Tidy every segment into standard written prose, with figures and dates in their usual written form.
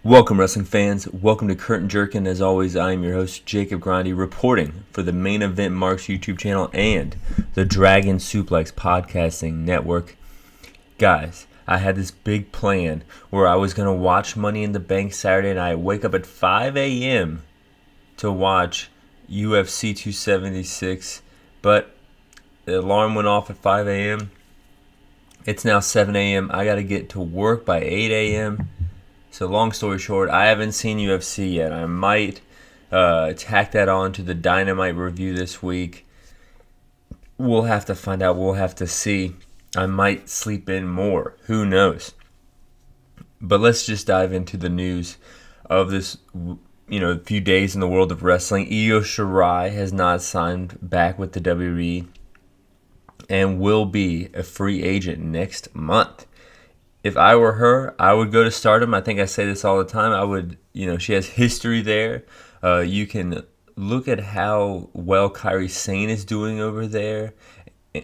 Welcome, wrestling fans. Welcome to Curtain Jerkin. As always, I am your host, Jacob Grondy, reporting for the Main Event Marks YouTube channel and the Dragon Suplex Podcasting Network. Guys, I had this big plan where I was going to watch Money in the Bank Saturday night, wake up at 5 a.m. to watch UFC 276, but the alarm went off at 5 a.m. It's now 7 a.m. I got to get to work by 8 a.m. So long story short, I haven't seen UFC yet. I might tack that on to the Dynamite review this week. We'll have to find out. We'll have to see. I might sleep in more. Who knows? But let's just dive into the news of this, few days in the world of wrestling. Io Shirai has not signed back with the WWE and will be a free agent next month. If I were her, I would go to Stardom. I think I say this all the time. I would, she has history there. You can look at how well Kairi Sane is doing over there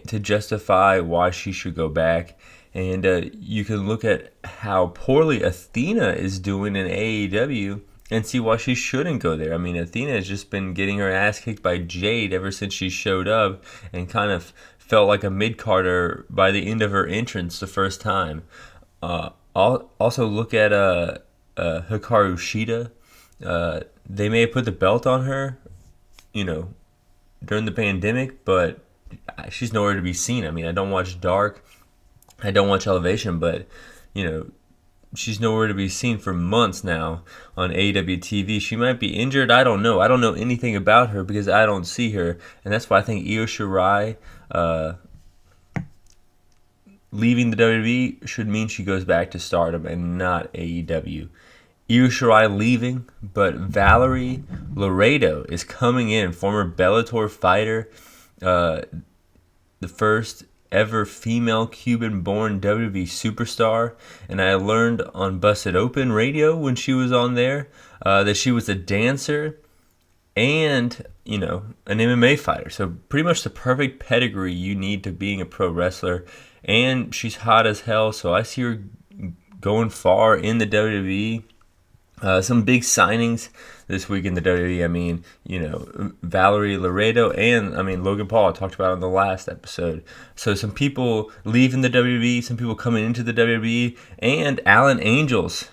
to justify why she should go back. And you can look at how poorly Athena is doing in AEW and see why she shouldn't go there. I mean, Athena has just been getting her ass kicked by Jade ever since she showed up and kind of felt like a mid-carder by the end of her entrance the first time. Also look at Hikaru Shida. They may have put the belt on her, during the pandemic, but she's nowhere to be seen. I mean, I don't watch Dark, I don't watch Elevation, but she's nowhere to be seen for months now on AEW TV. She might be injured. I don't know. I don't know anything about her because I don't see her, and that's why I think Io Shirai leaving the WWE should mean she goes back to Stardom and not AEW. Io Shirai leaving, but Valerie Laredo is coming in, former Bellator fighter, the first ever female Cuban-born WWE superstar. And I learned on Busted Open Radio when she was on there that she was a dancer and, an MMA fighter. So pretty much the perfect pedigree you need to being a pro wrestler. And she's hot as hell, so I see her going far in the WWE. Some big signings this week in the WWE. I mean, Valerie Laredo and, Logan Paul I talked about on the last episode. So some people leaving the WWE, some people coming into the WWE, and Alan Angels.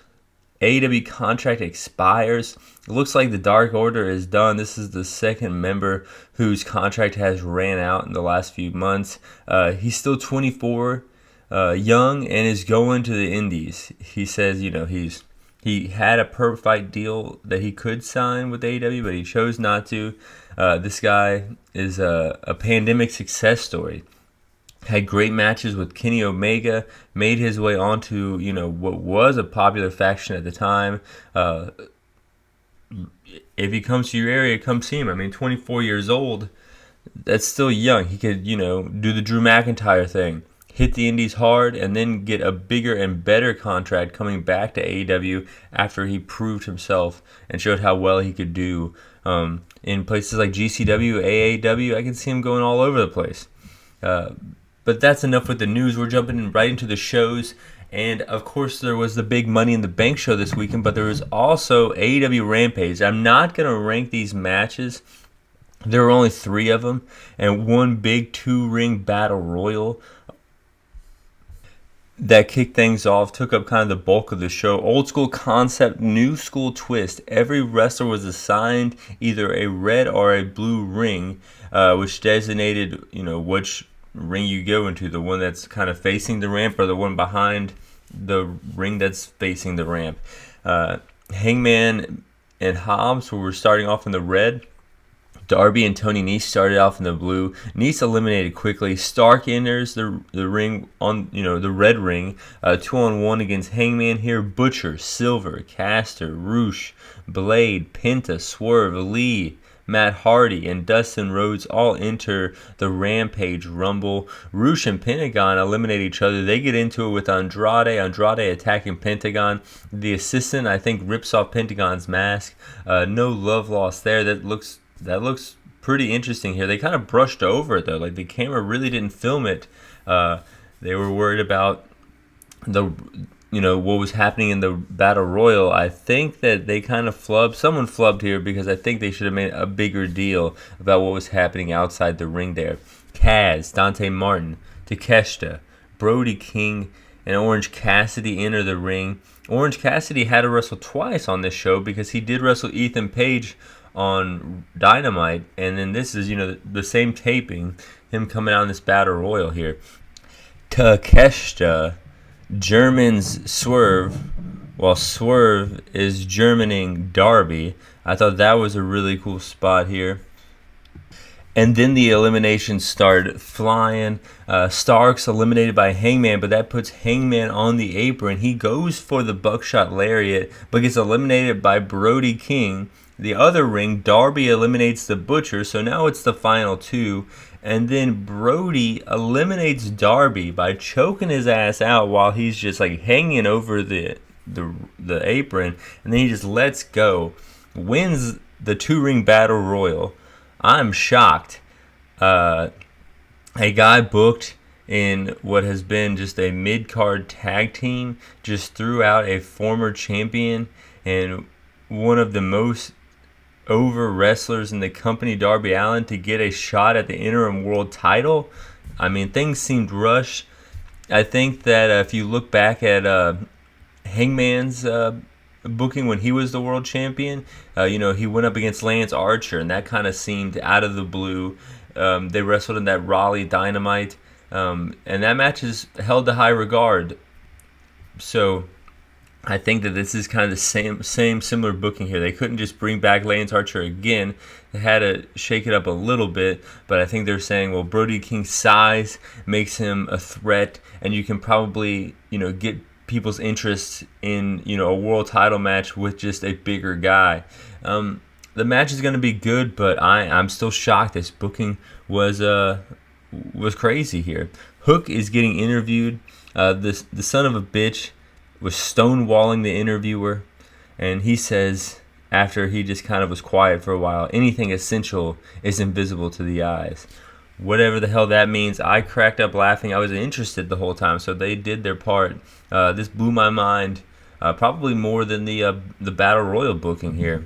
AEW contract expires. It looks like the Dark Order is done. This is the second member whose contract has ran out in the last few months. He's still 24, young, and is going to the Indies. He says, he had a per fight deal that he could sign with AEW, but he chose not to. This guy is a pandemic success story. Had great matches with Kenny Omega, made his way onto, what was a popular faction at the time. If he comes to your area, come see him. I mean, 24 years old, that's still young. He could, do the Drew McIntyre thing, hit the Indies hard, and then get a bigger and better contract coming back to AEW after he proved himself and showed how well he could do in places like GCW, AAW. I can see him going all over the place. But that's enough with the news. We're jumping right into the shows. And, of course, there was the big Money in the Bank show this weekend, but there was also AEW Rampage. I'm not going to rank these matches. There were only 3 of them, and one big 2-ring battle royal that kicked things off, took up kind of the bulk of the show. Old school concept, new school twist. Every wrestler was assigned either a red or a blue ring, which designated, which ring you go into, the one that's kind of facing the ramp or the one behind the ring that's facing the ramp. Hangman and Hobbs were starting off in the red. Darby and Tony Nese started off in the blue. Nese eliminated quickly. Stark enters the ring on the red ring, 2-on-1 against Hangman here. Butcher, Silver, Caster, Roosh, Blade, Penta, Swerve, Lee, Matt Hardy, and Dustin Rhodes all enter the Rampage Rumble. Roosh and Pentagon eliminate each other. They get into it with Andrade. Andrade attacking Pentagon. The assistant, I think, rips off Pentagon's mask. No love lost there. That looks pretty interesting here. They kind of brushed over it, though. Like, the camera really didn't film it. They were worried about the what was happening in the Battle Royal, I think that they kind of flubbed. Someone flubbed here because I think they should have made a bigger deal about what was happening outside the ring there. Kaz, Dante Martin, Takeshita, Brody King, and Orange Cassidy enter the ring. Orange Cassidy had to wrestle twice on this show because he did wrestle Ethan Page on Dynamite, and then this is, the same taping, him coming out in this Battle Royal here. Takeshita Germans Swerve, while Swerve is Germaning Darby. I thought that was a really cool spot here. And then the eliminations started flying. Starks eliminated by Hangman, but that puts Hangman on the apron. He goes for the buckshot lariat, but gets eliminated by Brody King. The other ring, Darby eliminates the Butcher, so now it's the final two. And then Brody eliminates Darby by choking his ass out while he's just like hanging over the apron, and then he just lets go, wins the 2-ring Battle Royal. I'm shocked. A guy booked in what has been just a mid-card tag team just threw out a former champion and one of the most over wrestlers in the company, Darby Allin, to get a shot at the interim world title. I mean, things seemed rushed. I think that if you look back at Hangman's booking when he was the world champion, he went up against Lance Archer, and that kind of seemed out of the blue. They wrestled in that Raleigh Dynamite, and that match is held to high regard. So I think that this is kind of the same similar booking here. They couldn't just bring back Lance Archer again. They had to shake it up a little bit, but I think they're saying, well, Brody King's size makes him a threat, and you can probably, get people's interest in, a world title match with just a bigger guy. The match is going to be good, but I'm still shocked. This booking was crazy here. Hook is getting interviewed. The son of a bitch was stonewalling the interviewer, and he says, after he just kind of was quiet for a while, anything essential is invisible to the eyes. Whatever the hell that means. I cracked up laughing. I was interested the whole time, so they did their part. This blew my mind, probably more than the Battle Royal booking here.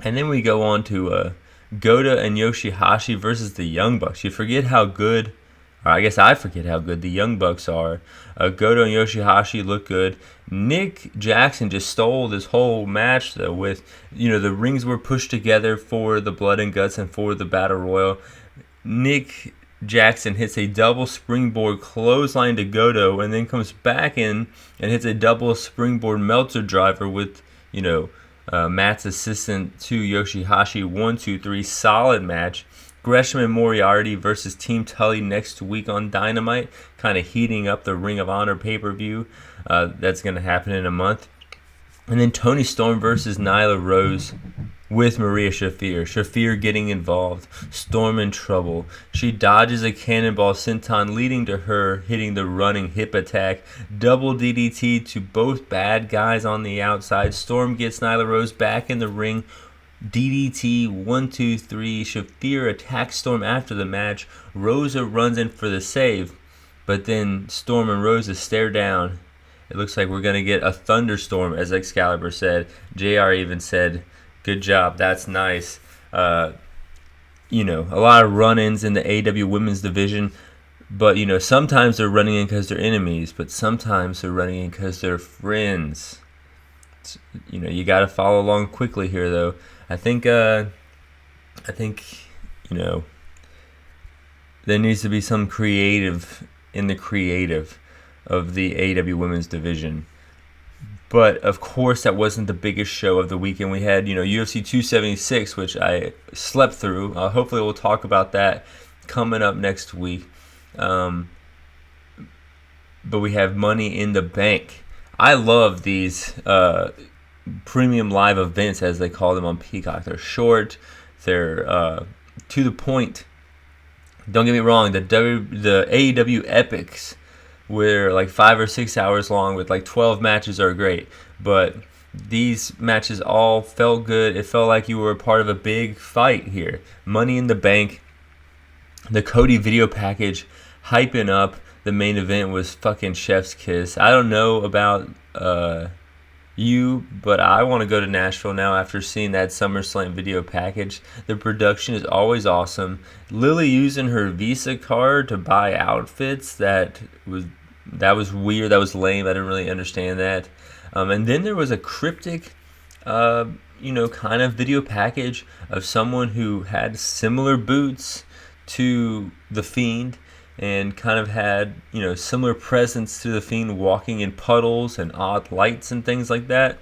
And then we go on to Goto and Yoshihashi versus the Young Bucks. You forget how good, or I guess I forget how good the Young Bucks are. Goto and Yoshihashi look good. Nick Jackson just stole this whole match, though, with, the rings were pushed together for the Blood and Guts and for the Battle Royal. Nick Jackson hits a double springboard clothesline to Goto, and then comes back in and hits a double springboard Meltzer driver with, Matt's assistant to Yoshihashi. 1, 2, 3, solid match. Gresham and Moriarty versus Team Tully next week on Dynamite, kind of heating up the Ring of Honor pay-per-view. That's going to happen in a month. And then Toni Storm versus Nyla Rose with Maria Shafir. Shafir getting involved. Storm in trouble. She dodges a cannonball senton, leading to her hitting the running hip attack. Double DDT to both bad guys on the outside. Storm gets Nyla Rose back in the ring. DDT 1, 2, 3. Shafir attacks Storm after the match. Rosa runs in for the save, but then Storm and Rosa stare down. It looks like we're going to get a thunderstorm, as Excalibur said. JR even said, good job, that's nice. A lot of run-ins in the AEW women's division, but, sometimes they're running in because they're enemies, but sometimes they're running in because they're friends. You got to follow along quickly here, though. I think, there needs to be some creative in the creative of the AEW women's division. But, of course, that wasn't the biggest show of the weekend. We had, UFC 276, which I slept through. Hopefully we'll talk about that coming up next week. But we have Money in the Bank. I love these premium live events, as they call them on Peacock. They're short. They're to the point. Don't get me wrong. The AEW epics, where like 5 or 6 hours long with like 12 matches, are great. But these matches all felt good. It felt like you were a part of a big fight here. Money in the Bank. The Cody video package hyping up the main event was fucking chef's kiss. I don't know about you, but I want to go to Nashville now after seeing that SummerSlam video package. The production is always awesome. Lily using her Visa card to buy outfits, that was weird. That was lame. I didn't really understand that. And then there was a cryptic, kind of video package of someone who had similar boots to The Fiend and kind of had, similar presence to The Fiend, walking in puddles and odd lights and things like that.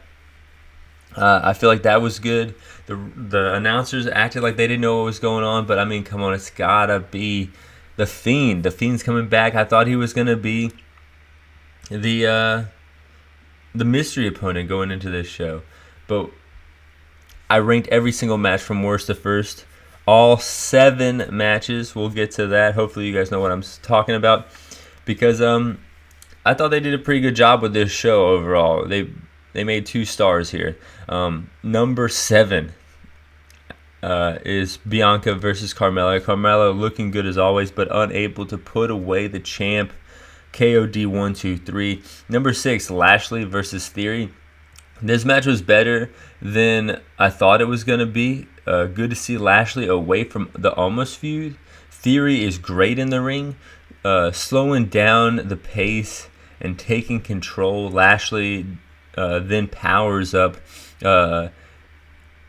I feel like that was good. The announcers acted like they didn't know what was going on, but I mean, come on, it's gotta be The Fiend. The Fiend's coming back. I thought he was gonna be the mystery opponent going into this show, but I ranked every single match from worst to first. All 7 matches. We'll get to that. Hopefully you guys know what I'm talking about, because I thought they did a pretty good job with this show overall. They made 2 stars here. Number 7 is Bianca versus Carmella. Carmella looking good as always, but unable to put away the champ. KOD 1, 2, 3. Number 6, Lashley versus Theory. This match was better than I thought it was going to be. Good to see Lashley away from the Almost feud. Theory is great in the ring, slowing down the pace and taking control. Lashley then powers up.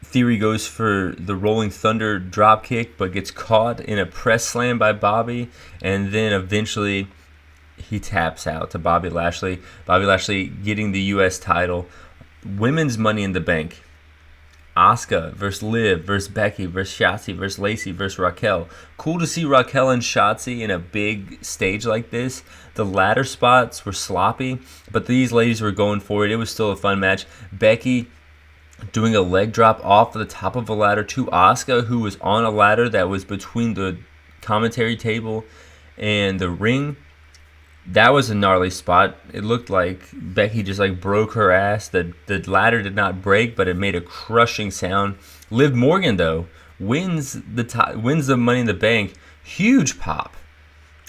Theory goes for the Rolling Thunder dropkick, but gets caught in a press slam by Bobby, and then eventually he taps out to Bobby Lashley. Bobby Lashley getting the U.S. title. Women's Money in the Bank. Asuka versus Liv versus Becky versus Shotzi versus Lacey versus Raquel. Cool to see Raquel and Shotzi in a big stage like this. The ladder spots were sloppy, but these ladies were going for it. It was still a fun match. Becky doing a leg drop off the top of a ladder to Asuka, who was on a ladder that was between the commentary table and the ring. That was a gnarly spot. It looked like Becky just broke her ass. The ladder did not break, but it made a crushing sound. Liv Morgan though wins the Money in the Bank. Huge pop.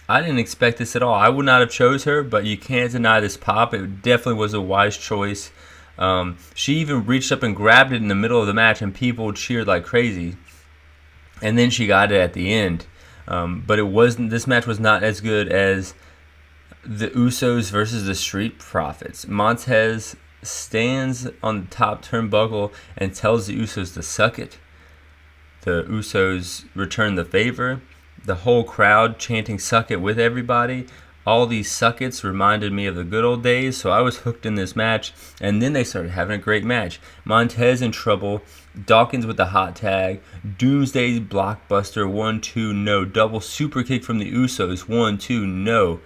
I didn't expect this at all. I would not have chose her, but you can't deny this pop. It definitely was a wise choice. She even reached up and grabbed it in the middle of the match, and people cheered like crazy. And then she got it at the end. But it wasn't. This match was not as good as the Usos versus the Street Profits. Montez stands on the top turnbuckle and tells the Usos to suck it. The Usos return the favor. The whole crowd chanting suck it with everybody. All these suck it's reminded me of the good old days, so I was hooked in this match. And then they started having a great match. Montez in trouble. Dawkins with the hot tag. Doomsday blockbuster. 1, 2, no. Double super kick from the Usos. 1, 2, no.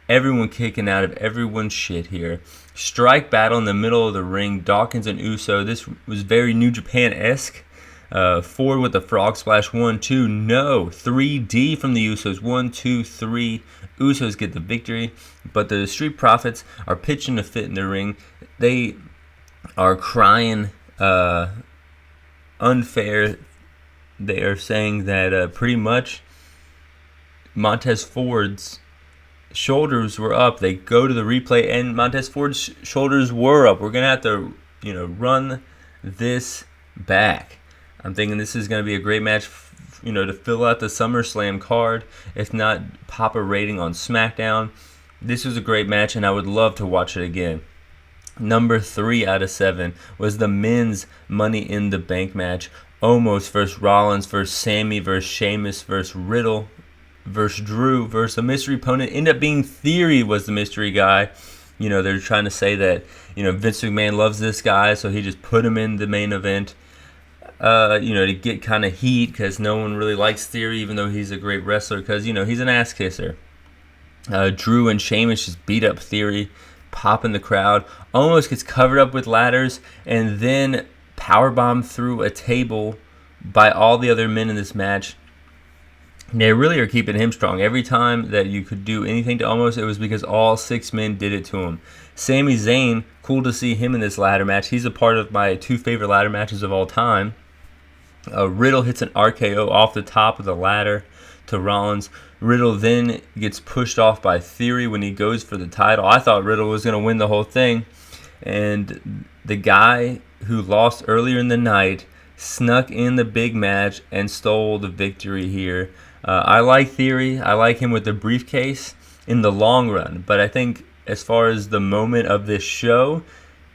Everyone kicking out of everyone's shit here. Strike battle in the middle of the ring. Dawkins and Uso. This was very New Japan-esque. Forward with the frog splash. 1, 2, no. 3D from the Usos. 1, 2, 3. Usos get the victory. But the Street Profits are pitching a fit in the ring. They are crying unfair. They are saying that pretty much Montez Ford's shoulders were up. They go to the replay, and Montez Ford's shoulders were up. We're gonna have to, run this back. I'm thinking this is gonna be a great match, to fill out the SummerSlam card. If not, pop a rating on SmackDown. This was a great match, and I would love to watch it again. Number 3 out of 7 was the men's Money in the Bank match. Omos versus Rollins versus Sammy versus Sheamus versus Riddle versus Drew versus a mystery opponent. Ended up being Theory was the mystery guy. They're trying to say that, Vince McMahon loves this guy, so he just put him in the main event, to get kind of heat, because no one really likes Theory, even though he's a great wrestler, because, he's an ass kisser. Drew and Sheamus just beat up Theory, popping the crowd. Almost gets covered up with ladders, and then powerbombed through a table by all the other men in this match. They really are keeping him strong. Every time that you could do anything to Omos, it was because all 6 men did it to him. Sami Zayn, cool to see him in this ladder match. He's a part of my 2 favorite ladder matches of all time. Riddle hits an RKO off the top of the ladder to Rollins. Riddle then gets pushed off by Theory when he goes for the title. I thought Riddle was going to win the whole thing. And the guy who lost earlier in the night snuck in the big match and stole the victory here. I like Theory. I like him with the briefcase in the long run. But I think as far as the moment of this show,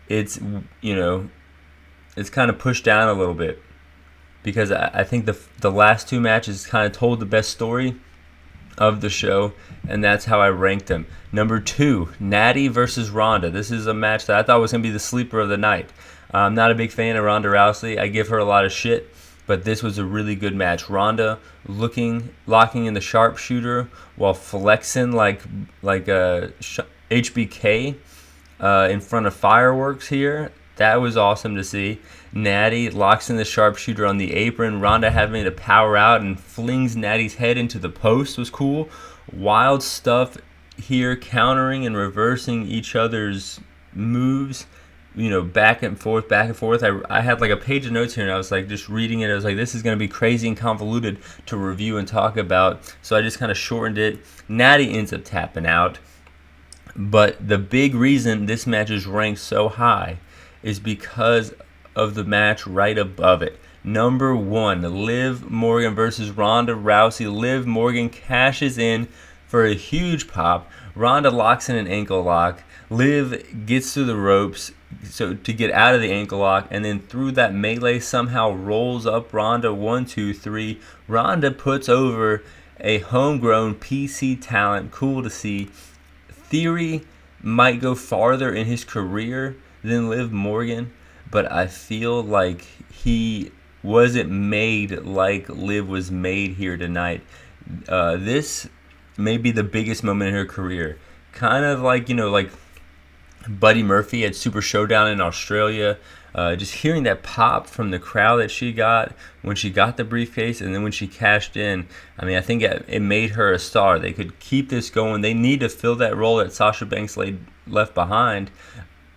it's kind of pushed down a little bit. Because I think the last two matches kind of told the best story of the show, and that's how I ranked them. Number 2, Natty versus Ronda. This is a match that I thought was going to be the sleeper of the night. I'm not a big fan of Ronda Rousey. I give her a lot of shit, but this was a really good match. Ronda locking in the sharpshooter while flexing like a HBK in front of fireworks here. That was awesome to see. Natty locks in the sharpshooter on the apron. Ronda having to power out and flings Natty's head into the post was cool. Wild stuff here, countering and reversing each other's moves, back and forth. I had like a page of notes here, and I was like just reading it. I was like, this is going to be crazy and convoluted to review and talk about. So I just kind of shortened it. Natty ends up tapping out. But the big reason this match is ranked so high is because of the match right above it. Number 1, Liv Morgan versus Ronda Rousey. Liv Morgan cashes in for a huge pop. Ronda locks in an ankle lock. Liv gets through the ropes to get out of the ankle lock, and then through that melee somehow rolls up Ronda. 1, 2, 3. Ronda puts over a homegrown PC talent. Cool to see. Theory might go farther in his career than Liv Morgan, but I feel like he wasn't made like Liv was made here tonight. This may be the biggest moment in her career. Kind of like, like Buddy Murphy at Super Showdown in Australia. Just hearing that pop from the crowd that she got when she got the briefcase and then when she cashed in. I mean, I think it made her a star. They could keep this going. They need to fill that role that Sasha Banks left behind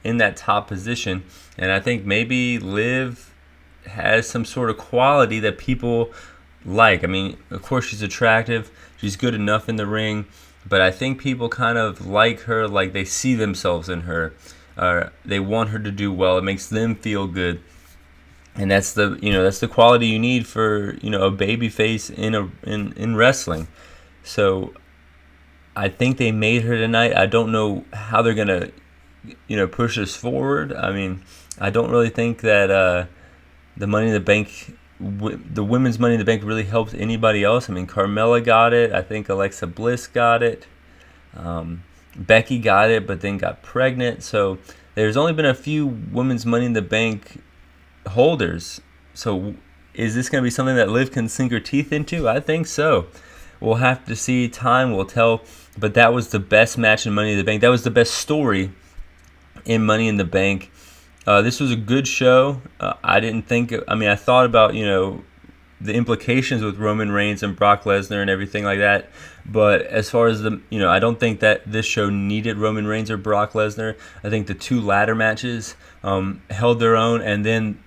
in that top position. And I think maybe Liv has some sort of quality that people like. I mean, of course she's attractive. She's good enough in the ring. But I think people kind of like her, like they see themselves in her. They want her to do well. It makes them feel good. And that's the quality you need for, a baby face in wrestling. So I think they made her tonight. I don't know how they're going to push us forward. I mean, I don't really think that the Money in the Bank, the women's Money in the Bank really helped anybody else. I mean, Carmella got it. I think Alexa Bliss got it. Becky got it, but then got pregnant. So there's only been a few women's Money in the Bank holders. So is this going to be something that Liv can sink her teeth into? I think so. We'll have to see. Time will tell. But that was the best match in Money in the Bank. That was the best story in Money in the Bank. This was a good show. I thought about, the implications with Roman Reigns and Brock Lesnar and everything like that. But as far as I don't think that this show needed Roman Reigns or Brock Lesnar. I think the two ladder matches held their own. And then,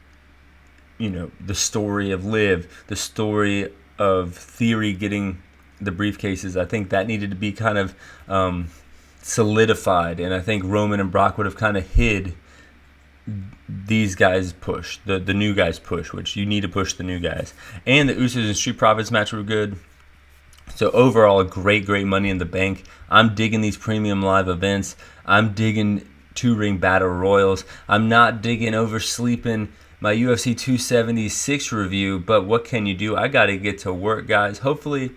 the story of Liv, the story of Theory getting the briefcases, I think that needed to be kind of solidified. And I think Roman and Brock would have kind of hid these guys' push, the new guys' push, which you need to push the new guys. And the Usos and Street Profits match were good. So overall, a great Money in the Bank. I'm digging these premium live events. I'm digging 2-ring battle royals. I'm not digging oversleeping my UFC 276 review, but what can you do? I got to get to work, guys. Hopefully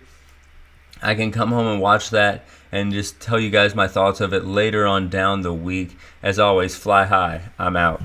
I can come home and watch that and just tell you guys my thoughts of it later on down the week. As always, fly high. I'm out.